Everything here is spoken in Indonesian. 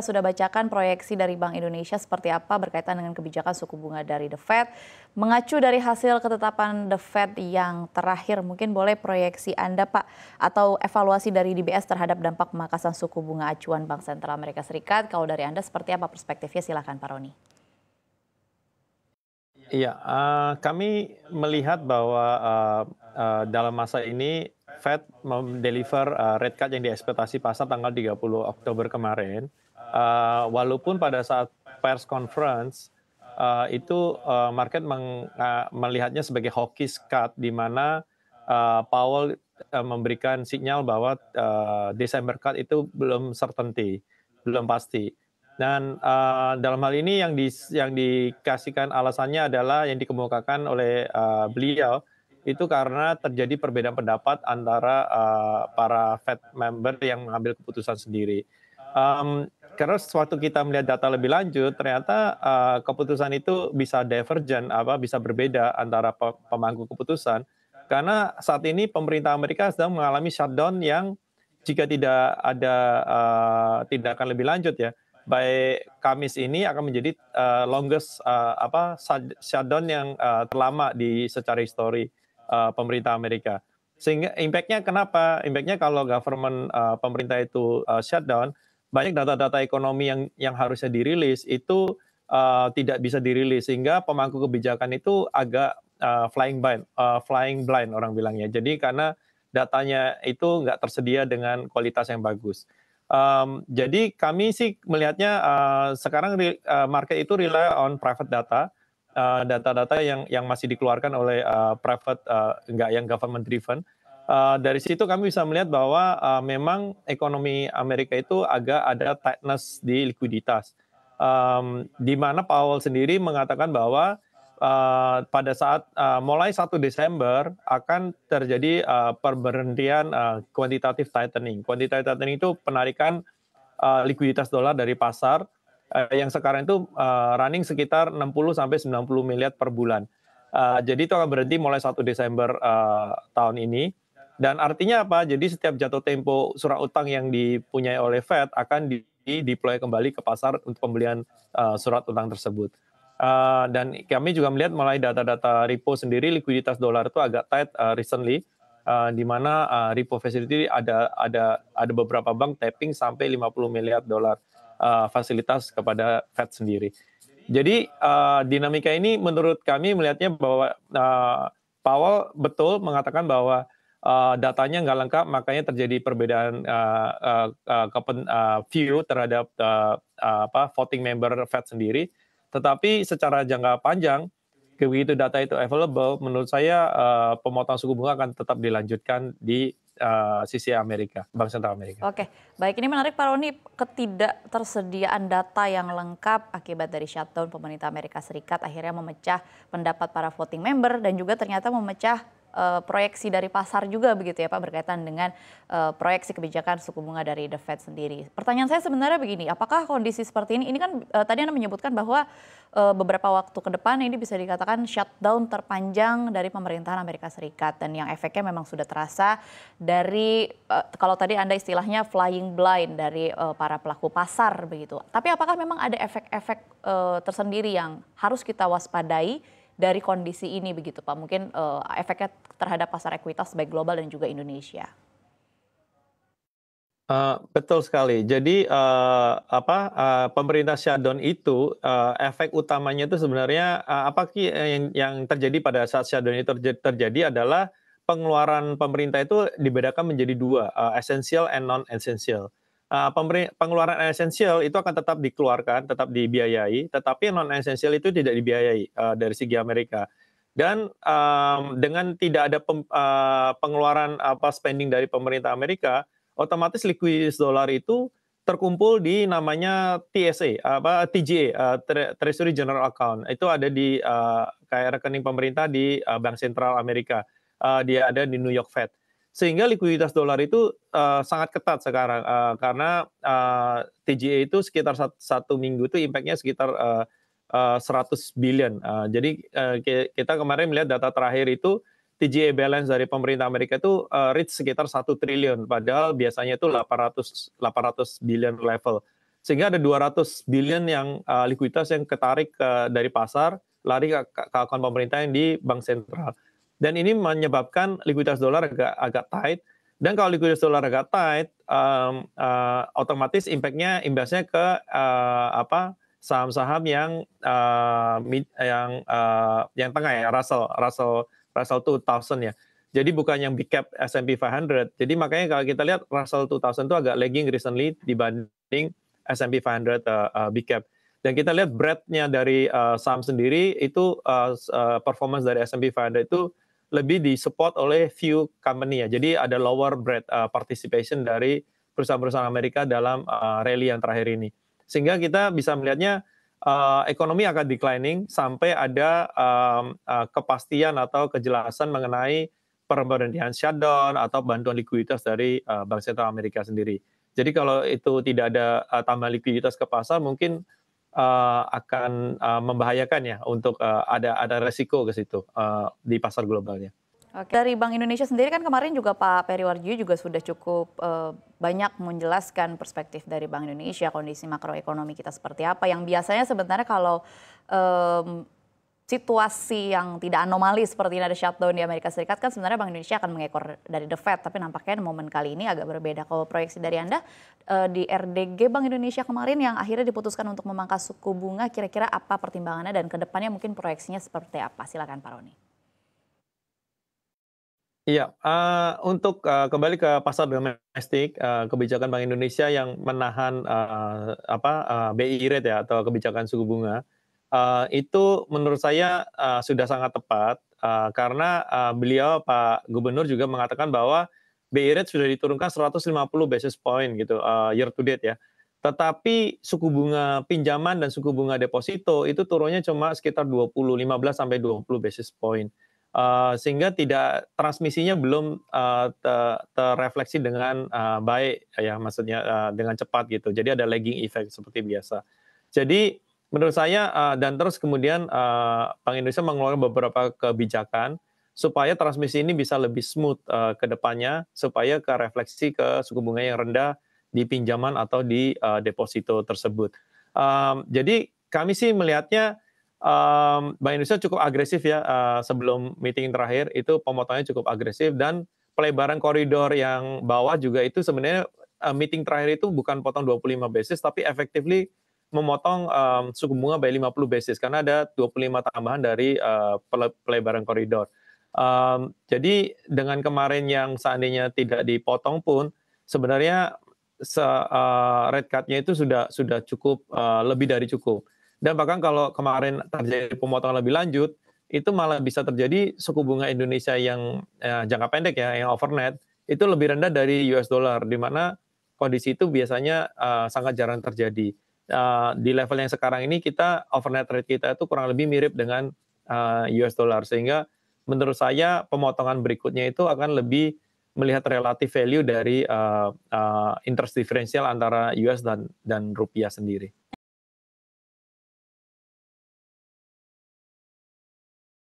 sudah bacakan proyeksi dari Bank Indonesia seperti apa berkaitan dengan kebijakan suku bunga dari The Fed. Mengacu dari hasil ketetapan The Fed yang terakhir, mungkin boleh proyeksi Anda Pak, atau evaluasi dari DBS terhadap dampak pemangkasan suku bunga acuan Bank Sentral Amerika Serikat. Kalau dari Anda seperti apa perspektifnya, silakan Pak Roni. Iya, kami melihat bahwa dalam masa ini Fed mendeliver rate cut yang diekspektasi pasar tanggal 30 Oktober kemarin. Walaupun pada saat pers conference itu market melihatnya sebagai hawkish cut, di mana Powell memberikan sinyal bahwa Desember cut itu belum certainty, belum pasti. Dan dalam hal ini yang dikasihkan alasannya adalah yang dikemukakan oleh beliau itu karena terjadi perbedaan pendapat antara para Fed member yang mengambil keputusan sendiri. Karena sewaktu kita melihat data lebih lanjut, ternyata keputusan itu bisa divergen, bisa berbeda antara pemangku keputusan. Karena saat ini pemerintah Amerika sedang mengalami shutdown yang jika tidak ada tindakan lebih lanjut ya, by Kamis ini akan menjadi longest shutdown yang terlama di secara histori pemerintah Amerika. Sehingga impact-nya kenapa? Impact-nya kalau government pemerintah itu shutdown, banyak data-data ekonomi yang harusnya dirilis itu tidak bisa dirilis, sehingga pemangku kebijakan itu agak flying blind orang bilangnya. Jadi karena datanya itu nggak tersedia dengan kualitas yang bagus. Jadi kami sih melihatnya sekarang market itu rely on private data, data-data yang masih dikeluarkan oleh private, nggak yang government driven. Dari situ kami bisa melihat bahwa memang ekonomi Amerika itu agak ada tightness di likuiditas. Di mana Powell sendiri mengatakan bahwa pada saat mulai 1 Desember akan terjadi pemberhentian quantitative tightening. Quantitative tightening itu penarikan likuiditas dolar dari pasar yang sekarang itu running sekitar 60 sampai 90 miliar per bulan. Jadi itu akan berhenti mulai 1 Desember tahun ini. Dan artinya apa? Jadi setiap jatuh tempo surat utang yang dipunyai oleh Fed akan deploy kembali ke pasar untuk pembelian surat utang tersebut. Dan kami juga melihat mulai data-data repo sendiri, likuiditas dolar itu agak tight recently, di mana repo facility ada beberapa bank tapping sampai 50 miliar dolar fasilitas kepada Fed sendiri. Jadi dinamika ini menurut kami melihatnya bahwa Powell betul mengatakan bahwa datanya nggak lengkap, makanya terjadi perbedaan view terhadap voting member Fed sendiri. Tetapi secara jangka panjang, begitu data itu available, menurut saya pemotongan suku bunga akan tetap dilanjutkan di sisi Amerika, Bank Sentral Amerika. Oke, baik, ini menarik Pak Roni, ketidaktersediaan data yang lengkap akibat dari shutdown pemerintah Amerika Serikat akhirnya memecah pendapat para voting member dan juga ternyata memecah proyeksi dari pasar juga begitu ya Pak, berkaitan dengan proyeksi kebijakan suku bunga dari The Fed sendiri. Pertanyaan saya sebenarnya begini, apakah kondisi seperti ini kan tadi Anda menyebutkan bahwa beberapa waktu ke depan ini bisa dikatakan shutdown terpanjang dari pemerintahan Amerika Serikat dan yang efeknya memang sudah terasa dari kalau tadi Anda istilahnya flying blind dari para pelaku pasar begitu. Tapi apakah memang ada efek-efek tersendiri yang harus kita waspadai dari kondisi ini begitu Pak? Mungkin efeknya terhadap pasar ekuitas baik global dan juga Indonesia. Betul sekali. Jadi pemerintah shutdown itu efek utamanya itu sebenarnya yang terjadi pada saat shutdown itu terjadi adalah pengeluaran pemerintah itu dibedakan menjadi dua, essential and non-essential. Pengeluaran esensial itu akan tetap dikeluarkan, tetap dibiayai, tetapi non-esensial itu tidak dibiayai dari segi Amerika. Dan dengan tidak ada pengeluaran spending dari pemerintah Amerika, otomatis likuiditas dolar itu terkumpul di namanya TGA, Treasury General Account. Itu ada di kayak rekening pemerintah di Bank Sentral Amerika. Dia ada di New York Fed. Sehingga likuiditas dolar itu sangat ketat sekarang karena TGA itu sekitar satu minggu itu impact-nya sekitar 100 billion. Jadi kita kemarin melihat data terakhir itu TGA balance dari pemerintah Amerika itu reach sekitar 1 triliun, padahal biasanya itu 800 billion level. sehingga ada 200 billion yang likuiditas yang ketarik dari pasar, lari ke akun pemerintah yang di bank sentral. Dan ini menyebabkan likuiditas dolar agak tight, dan kalau likuiditas dolar agak tight, otomatis imbasnya ke saham-saham yang tengah ya, Russell 2000 ya. Jadi bukan yang big cap S&P 500. Jadi makanya kalau kita lihat Russell 2000 itu agak lagging recently dibanding S&P 500 big cap. Dan kita lihat breadth-nya dari saham sendiri itu performance dari S&P 500 itu lebih disupport oleh few company ya. Jadi ada lower breadth participation dari perusahaan-perusahaan Amerika dalam rally yang terakhir ini. Sehingga kita bisa melihatnya ekonomi akan declining sampai ada kepastian atau kejelasan mengenai pemberhentian shutdown atau bantuan likuiditas dari Bank Sentral Amerika sendiri. Jadi kalau itu tidak ada tambahan likuiditas ke pasar, mungkin akan membahayakan ya untuk ada resiko ke situ di pasar globalnya. Oke. Dari Bank Indonesia sendiri kan kemarin juga Pak Periwarjo juga sudah cukup banyak menjelaskan perspektif dari Bank Indonesia, kondisi makroekonomi kita seperti apa, yang biasanya sebenarnya kalau situasi yang tidak anomali seperti ini ada shutdown di Amerika Serikat kan sebenarnya Bank Indonesia akan mengekor dari The Fed, tapi nampaknya momen kali ini agak berbeda. Kalau proyeksi dari Anda di RDG Bank Indonesia kemarin yang akhirnya diputuskan untuk memangkas suku bunga, kira-kira apa pertimbangannya dan kedepannya mungkin proyeksinya seperti apa? Silakan Pak Roni. Iya, untuk kembali ke pasar domestik, kebijakan Bank Indonesia yang menahan BI rate ya atau kebijakan suku bunga, itu menurut saya sudah sangat tepat karena beliau Pak Gubernur juga mengatakan bahwa BI rate sudah diturunkan 150 basis point gitu year to date ya. Tetapi suku bunga pinjaman dan suku bunga deposito itu turunnya cuma sekitar 15 sampai 20 basis point. Sehingga transmisinya belum terrefleksi dengan baik ya, maksudnya dengan cepat gitu. Jadi ada lagging effect seperti biasa. Jadi menurut saya dan terus kemudian Bank Indonesia mengeluarkan beberapa kebijakan supaya transmisi ini bisa lebih smooth ke depannya, supaya refleksi ke suku bunga yang rendah di pinjaman atau di deposito tersebut. Jadi kami sih melihatnya Bank Indonesia cukup agresif ya sebelum meeting terakhir itu pemotongannya cukup agresif, dan pelebaran koridor yang bawah juga itu sebenarnya meeting terakhir itu bukan potong 25 basis tapi effectively memotong suku bunga by 50 basis karena ada 25 tambahan dari pelebaran koridor. Jadi dengan kemarin yang seandainya tidak dipotong pun sebenarnya rate cut-nya itu sudah cukup lebih dari cukup. Dan bahkan kalau kemarin terjadi pemotongan lebih lanjut, itu malah bisa terjadi suku bunga Indonesia yang jangka pendek ya, yang overnight, itu lebih rendah dari US dollar, di mana kondisi itu biasanya sangat jarang terjadi. Di level yang sekarang ini kita overnight rate kita itu kurang lebih mirip dengan US dollar, sehingga menurut saya pemotongan berikutnya itu akan lebih melihat relative value dari interest differential antara US dan rupiah sendiri.